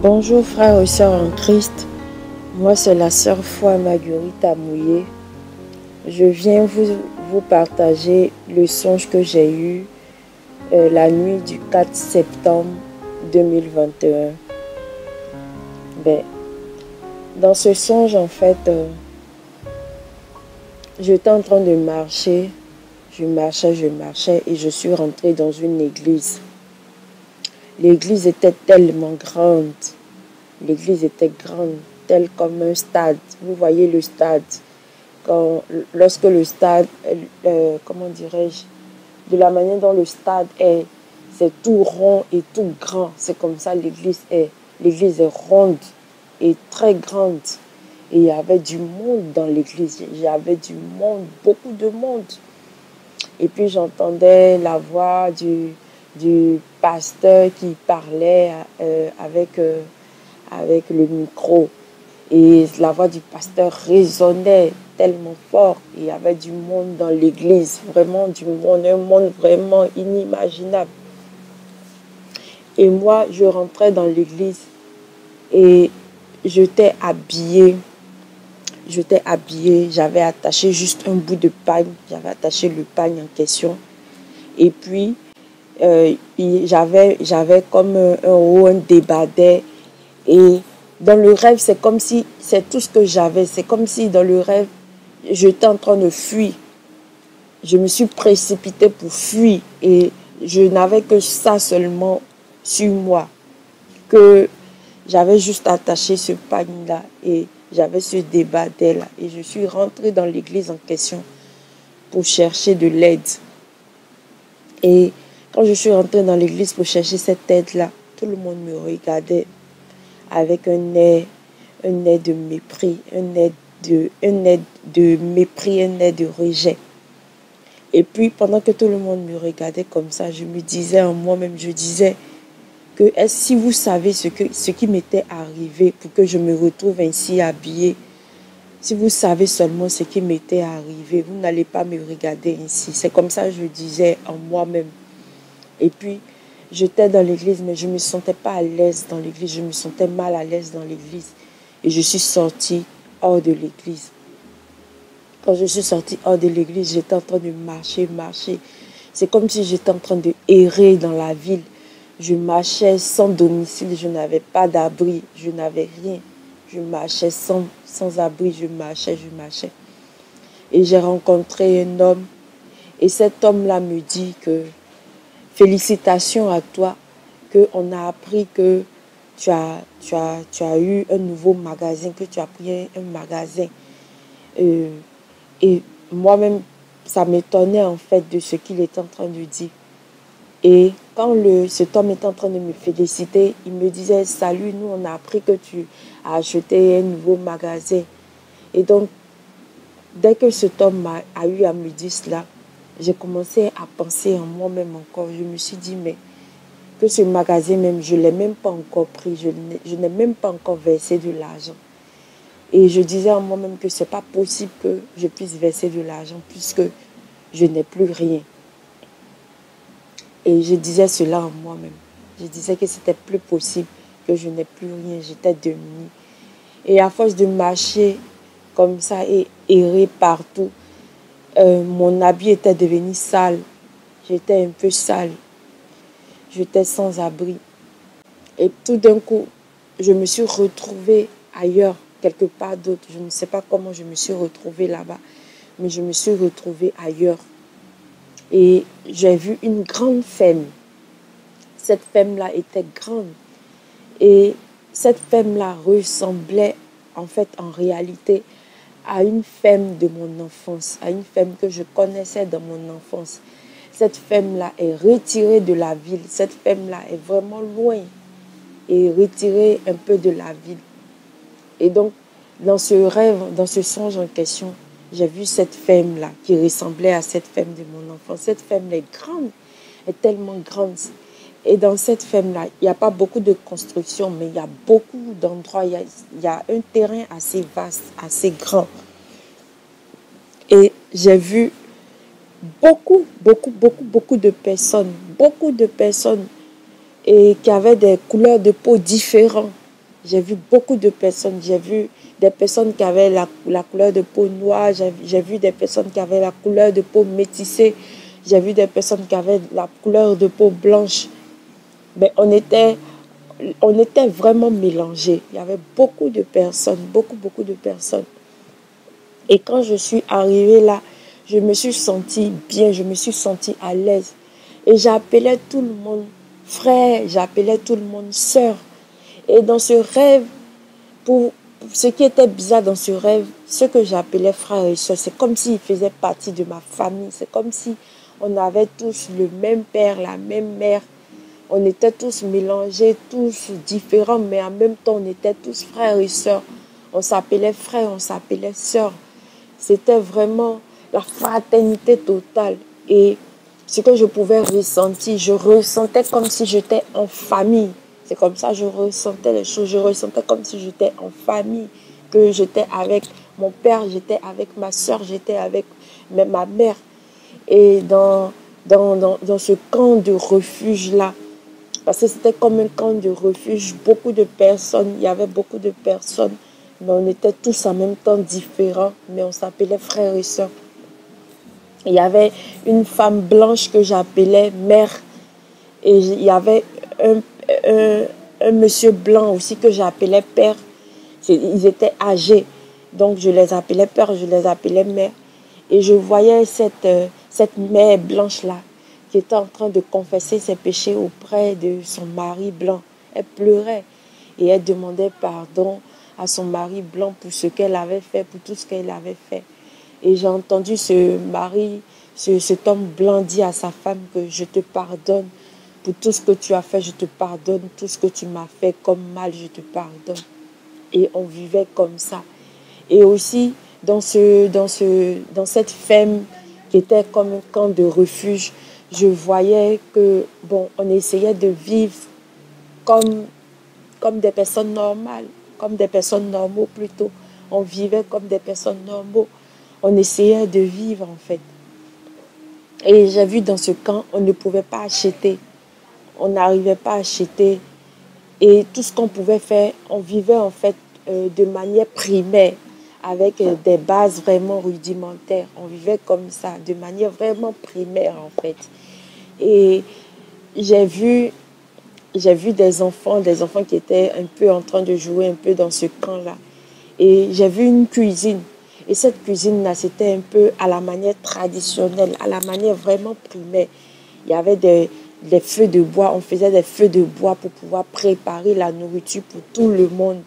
Bonjour frères et sœurs en Christ, moi c'est la sœur Foi Marguerite Amouillé. Je viens vous partager le songe que j'ai eu la nuit du 4 septembre 2021. Dans ce songe en fait, j'étais en train de marcher, je marchais et je suis rentrée dans une église. L'église était tellement grande. L'église était grande, telle comme un stade. Vous voyez le stade. Lorsque le stade, comment dirais-je, de la manière dont le stade est, c'est tout rond et tout grand. C'est comme ça l'église est. L'église est ronde et très grande. Et il y avait du monde dans l'église. Il y avait du monde, beaucoup de monde. Et puis j'entendais la voix du pasteur qui parlait avec le micro. Et la voix du pasteur résonnait tellement fort. Il y avait du monde dans l'église, vraiment du monde, un monde vraiment inimaginable. Et moi, je rentrais dans l'église et j'étais habillée. J'avais attaché juste un bout de pagne. J'avais attaché le pagne en question. Et puis, j'avais comme un haut, un débardeur. Et dans le rêve, c'est comme si c'est tout ce que j'avais. C'est comme si dans le rêve, j'étais en train de fuir. Je me suis précipitée pour fuir. Et je n'avais que ça seulement sur moi. Que j'avais juste attaché ce pagne-là. Et j'avais ce débardeur-là. Et je suis rentrée dans l'église en question pour chercher de l'aide. Et quand je suis rentrée dans l'église pour chercher cette aide-là, tout le monde me regardait avec un air de mépris, un air de mépris, un air de rejet. Et puis, pendant que tout le monde me regardait comme ça, je me disais en moi-même, je disais que si vous savez ce qui m'était arrivé pour que je me retrouve ainsi habillée, si vous savez seulement ce qui m'était arrivé, vous n'allez pas me regarder ainsi. C'est comme ça que je disais en moi-même. Et puis, j'étais dans l'église, mais je ne me sentais pas à l'aise dans l'église. Je me sentais mal à l'aise dans l'église. Et je suis sortie hors de l'église. Quand je suis sortie hors de l'église, j'étais en train de marcher. C'est comme si j'étais en train de errer dans la ville. Je marchais sans domicile, je n'avais pas d'abri, je n'avais rien. Je marchais sans abri, je marchais. Et j'ai rencontré un homme. Et cet homme-là me dit que félicitations à toi, qu'on a appris que tu as eu un nouveau magasin, que tu as pris un magasin. Et moi-même, ça m'étonnait en fait de ce qu'il était en train de dire. Et quand cet homme était en train de me féliciter, il me disait, salut, nous on a appris que tu as acheté un nouveau magasin. Et donc, dès que cet homme a eu à me dire cela, j'ai commencé à penser en moi-même encore. Je me suis dit, mais que ce magasin même, je ne l'ai même pas encore pris. Je n'ai même pas encore versé de l'argent. Et je disais en moi-même que ce n'est pas possible que je puisse verser de l'argent puisque je n'ai plus rien. Et je disais cela en moi-même. Je disais que c'était plus possible, que je n'ai plus rien. J'étais démunie. Et à force de marcher comme ça et errer partout, mon habit était devenu sale. J'étais un peu sale. J'étais sans abri. Et tout d'un coup, je me suis retrouvée ailleurs, quelque part d'autre. Je ne sais pas comment je me suis retrouvée là-bas, mais je me suis retrouvée ailleurs. Et j'ai vu une grande femme. Cette femme-là était grande. Et cette femme-là ressemblait, en fait, en réalité, à une femme de mon enfance, à une femme que je connaissais dans mon enfance. Cette femme-là est retirée de la ville. Cette femme-là est vraiment loin et retirée un peu de la ville. Et donc, dans ce rêve, dans ce songe en question, j'ai vu cette femme-là qui ressemblait à cette femme de mon enfance. Cette femme-là est grande, est tellement grande. Et dans cette femme-là, il n'y a pas beaucoup de construction, mais il y a beaucoup d'endroits. Il y a un terrain assez vaste, assez grand. Et j'ai vu beaucoup de personnes. Beaucoup de personnes et qui avaient des couleurs de peau différentes. J'ai vu beaucoup de personnes. J'ai vu des personnes qui avaient la couleur de peau noire. J'ai vu des personnes qui avaient la couleur de peau métissée. J'ai vu des personnes qui avaient la couleur de peau blanche. Mais on était vraiment mélangés. Il y avait beaucoup de personnes, beaucoup de personnes. Et quand je suis arrivée là, je me suis sentie bien, je me suis sentie à l'aise. Et j'appelais tout le monde frère, j'appelais tout le monde sœur. Et dans ce rêve, pour ce qui était bizarre dans ce rêve, ce que j'appelais frère et sœur, c'est comme s'ils faisaient partie de ma famille. C'est comme si on avait tous le même père, la même mère. On était tous mélangés, tous différents, mais en même temps, on était tous frères et sœurs. On s'appelait frère, on s'appelait sœur. C'était vraiment la fraternité totale. Et ce que je pouvais ressentir, je ressentais comme si j'étais en famille. C'est comme ça que je ressentais les choses. Je ressentais comme si j'étais en famille, que j'étais avec mon père, j'étais avec ma soeur, j'étais avec ma mère. Et dans ce camp de refuge-là, parce que c'était comme un camp de refuge, beaucoup de personnes, il y avait beaucoup de personnes, mais on était tous en même temps différents, mais on s'appelait frères et sœurs. Il y avait une femme blanche que j'appelais mère, et il y avait un, un monsieur blanc aussi que j'appelais père. Ils étaient âgés, donc je les appelais père, je les appelais mère. Et je voyais cette mère blanche-là qui était en train de confesser ses péchés auprès de son mari blanc. Elle pleurait et elle demandait pardon à son mari blanc pour ce qu'elle avait fait, pour tout ce qu'elle avait fait. Et j'ai entendu cet homme blanc dire à sa femme que je te pardonne pour tout ce que tu as fait, je te pardonne, tout ce que tu m'as fait comme mal, je te pardonne. Et on vivait comme ça. Et aussi, dans cette ferme qui était comme un camp de refuge, je voyais que, bon, on essayait de vivre comme des personnes normales, comme des personnes normaux plutôt. On vivait comme des personnes normaux. On essayait de vivre en fait. Et j'ai vu dans ce camp, on ne pouvait pas acheter. On n'arrivait pas à acheter. Et tout ce qu'on pouvait faire, on vivait en fait de manière primaire, avec des bases vraiment rudimentaires. On vivait comme ça, de manière vraiment primaire en fait. Et j'ai vu, j'ai vu des enfants qui étaient un peu en train de jouer un peu dans ce camp-là. Et j'ai vu une cuisine. Et cette cuisine-là, c'était un peu à la manière traditionnelle, à la manière vraiment primaire. Il y avait des feux de bois. On faisait des feux de bois pour pouvoir préparer la nourriture pour tout le monde.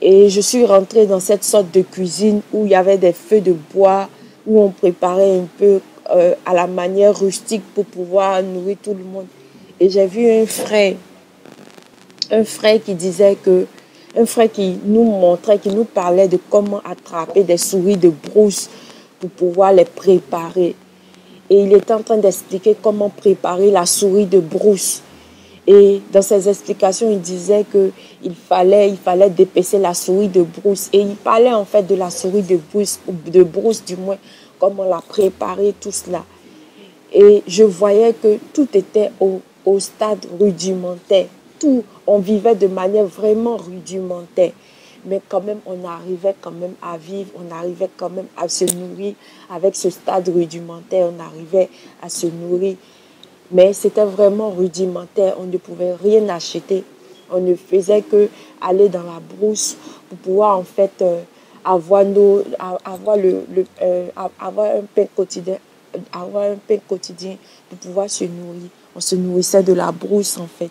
Et je suis rentrée dans cette sorte de cuisine où il y avait des feux de bois, où on préparait un peu à la manière rustique pour pouvoir nourrir tout le monde. Et j'ai vu un frère qui disait que, un frère qui nous montrait, qui nous parlait de comment attraper des souris de brousse pour pouvoir les préparer. Et il était en train d'expliquer comment préparer la souris de brousse. Et dans ses explications, il disait qu'il fallait dépecer la souris de brousse. Et il parlait en fait de la souris de brousse du moins, comment la préparer, tout cela. Et je voyais que tout était au stade rudimentaire. Tout, on vivait de manière vraiment rudimentaire. Mais quand même, on arrivait quand même à vivre, on arrivait quand même à se nourrir avec ce stade rudimentaire, on arrivait à se nourrir. Mais c'était vraiment rudimentaire, on ne pouvait rien acheter. On ne faisait que aller dans la brousse pour pouvoir en fait avoir, avoir un pain quotidien, avoir un pain quotidien pour pouvoir se nourrir. On se nourrissait de la brousse en fait.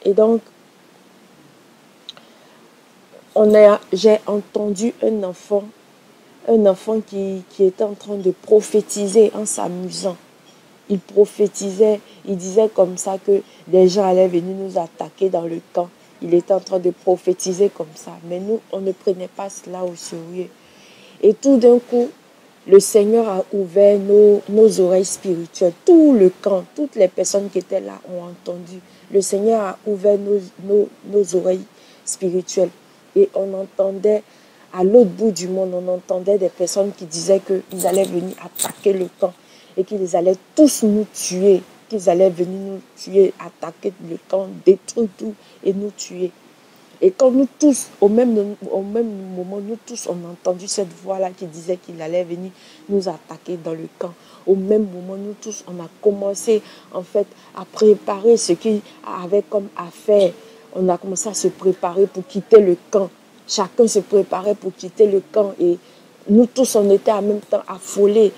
Et donc, j'ai entendu un enfant qui était en train de prophétiser en s'amusant. Il prophétisait, il disait comme ça que des gens allaient venir nous attaquer dans le camp. Il était en train de prophétiser comme ça. Mais nous, on ne prenait pas cela au sérieux. Et tout d'un coup, le Seigneur a ouvert nos oreilles spirituelles. Tout le camp, toutes les personnes qui étaient là ont entendu. Le Seigneur a ouvert nos oreilles spirituelles. Et on entendait, à l'autre bout du monde, on entendait des personnes qui disaient qu'ils allaient venir attaquer le camp et qu'ils allaient tous nous tuer, qu'ils allaient venir nous tuer, attaquer le camp, détruire tout et nous tuer. Et quand nous tous, au même moment, nous tous, on a entendu cette voix-là qui disait qu'il allait venir nous attaquer dans le camp. Au même moment, nous tous, on a commencé en fait à préparer ce qu'il avait comme affaire. On a commencé à se préparer pour quitter le camp. Chacun se préparait pour quitter le camp et nous tous, on était en même temps affolés.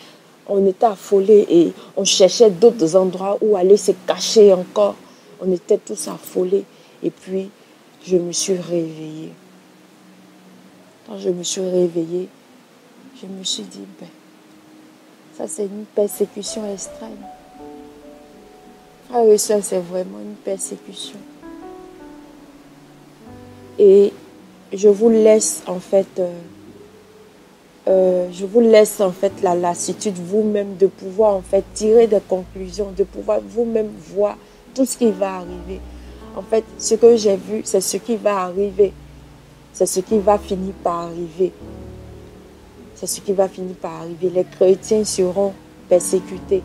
On était affolés et on cherchait d'autres endroits où aller se cacher encore. On était tous affolés. Et puis, je me suis réveillée. Quand je me suis réveillée, je me suis dit, ben, ça c'est une persécution extrême. Frères et sœurs, c'est vraiment une persécution. Et je vous laisse en fait, la lassitude vous-même de pouvoir en fait tirer des conclusions, de pouvoir vous-même voir tout ce qui va arriver. En fait, ce que j'ai vu, c'est ce qui va arriver. C'est ce qui va finir par arriver. C'est ce qui va finir par arriver. Les chrétiens seront persécutés.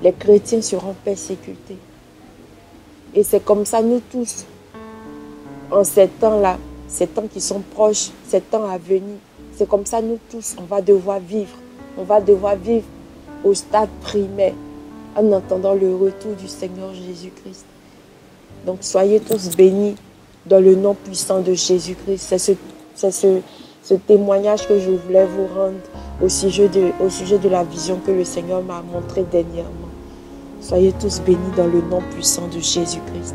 Les chrétiens seront persécutés. Et c'est comme ça, nous tous, en ces temps-là, ces temps qui sont proches, ces temps à venir, c'est comme ça, nous tous, on va devoir vivre. On va devoir vivre au stade primaire en attendant le retour du Seigneur Jésus-Christ. Donc, soyez tous bénis dans le nom puissant de Jésus-Christ. C'est ce témoignage que je voulais vous rendre au sujet de la vision que le Seigneur m'a montrée dernièrement. Soyez tous bénis dans le nom puissant de Jésus-Christ.